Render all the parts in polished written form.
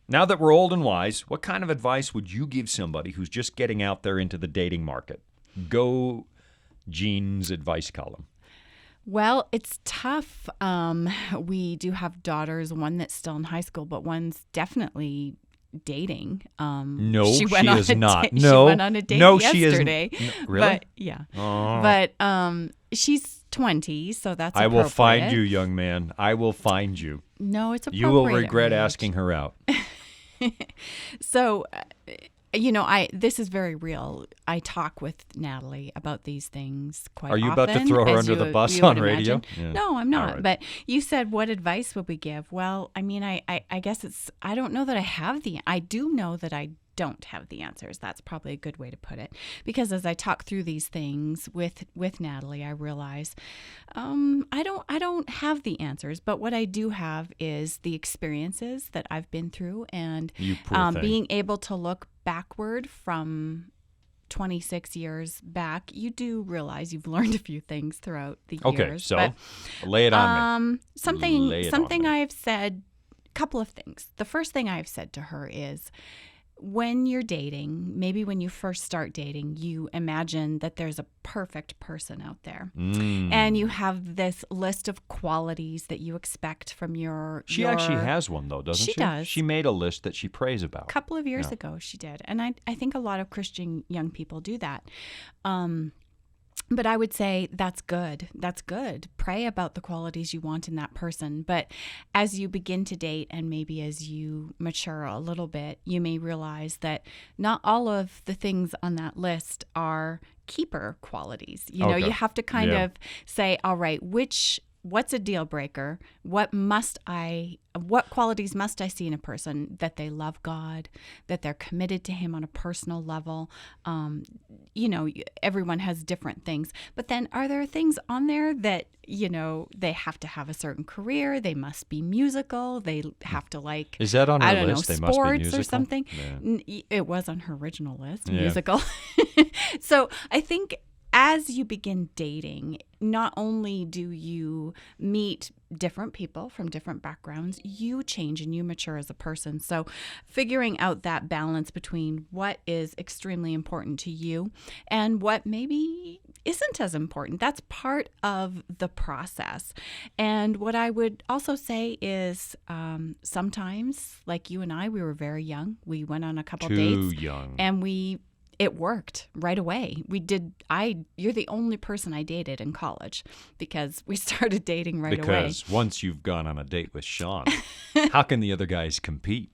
now that we're old and wise, what kind of advice would you give somebody who's just getting out there into the dating market? Go Jean's advice column. Well, it's tough. We do have daughters, one that's still in high school, but one's definitely dating. No, she went on is a not. Date, No, she went on a date no, yesterday. she isn't. No, really? But, yeah. Oh. But she's 20, so that's I appropriate. will find you, young man. I will find you. No, it's appropriate. You will regret age. asking her out. So, this is very real. I talk with Natalie about these things quite often. Are you about to throw her under the bus on radio? Yeah. No, I'm not. Right. But you said, what advice would we give? Well, I mean, I guess I don't know that I do know that I don't have the answers. That's probably a good way to put it. Because as I talk through these things with Natalie, I realize I don't have the answers. But what I do have is the experiences that I've been through, and being able to look backward from 26 years back, you do realize you've learned a few things throughout the years. Okay, so lay it on me. Something I've said, a couple of things. The first thing I've said to her is, when you're dating, maybe when you first start dating, you imagine that there's a perfect person out there. And you have this list of qualities that you expect from your... She actually has one, though, doesn't she? She does. She made a list that she prays about. A couple of years ago, she did. And I think a lot of Christian young people do that. But I would say that's good. That's good. Pray about the qualities you want in that person. But as you begin to date, and maybe as you mature a little bit, you may realize that not all of the things on that list are keeper qualities. You know, you have to kind of say, all right, what's a deal breaker? What qualities must I see in a person? That they love God, that they're committed to Him on a personal level. Everyone has different things. But then are there things on there that, they have to have a certain career, they must be musical, they have to like... Is that on her list? They must be sports musical? Or something. Yeah. It was on her original list, musical. So I think as you begin dating, not only do you meet different people from different backgrounds, you change and you mature as a person. So figuring out that balance between what is extremely important to you and what maybe isn't as important, that's part of the process. And what I would also say is sometimes, like you and I, we were very young. We went on a couple dates. Too young. And it worked right away. You're the only person I dated in college because we started dating right away. Because once you've gone on a date with Shawn, how can the other guys compete?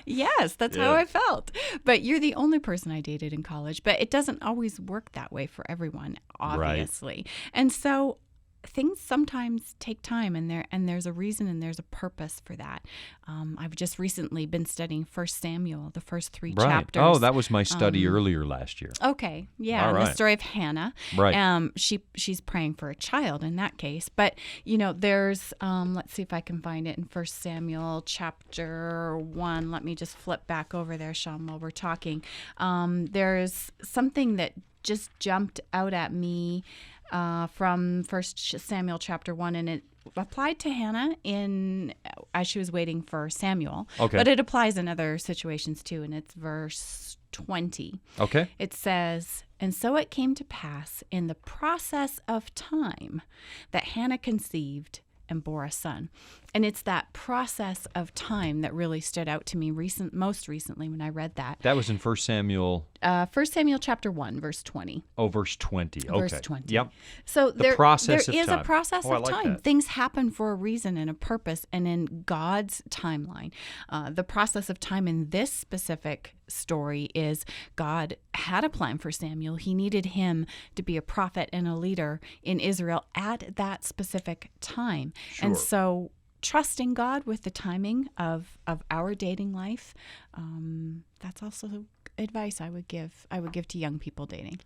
Yes, that's how I felt. But you're the only person I dated in college. But it doesn't always work that way for everyone, obviously. Right. And so things sometimes take time, and there's a reason and there's a purpose for that. I've just recently been studying 1 Samuel, the first 3 chapters. Oh, that was my study earlier last year. Okay, yeah, the story of Hannah. Right. She's praying for a child in that case, but there's let's see if I can find it in 1 Samuel chapter 1. Let me just flip back over there, Shawn, while we're talking. There's something that just jumped out at me from 1 Samuel chapter 1, and it applied to Hannah as she was waiting for Samuel. Okay. But it applies in other situations too, and it's verse 20. Okay. It says, "And so it came to pass in the process of time that Hannah conceived and bore a son." And it's that process of time that really stood out to me most recently when I read that. That was in 1 Samuel... 1 Samuel chapter 1, verse 20. Oh, verse 20. Okay. Verse 20. Yep. So there is time. a process of I like time. that. Things happen for a reason and a purpose, and in God's timeline. The process of time in this specific story is God had a plan for Samuel. He needed him to be a prophet and a leader in Israel at that specific time. Sure. And so trusting God with the timing of our dating life, that's also advice I would give to young people dating.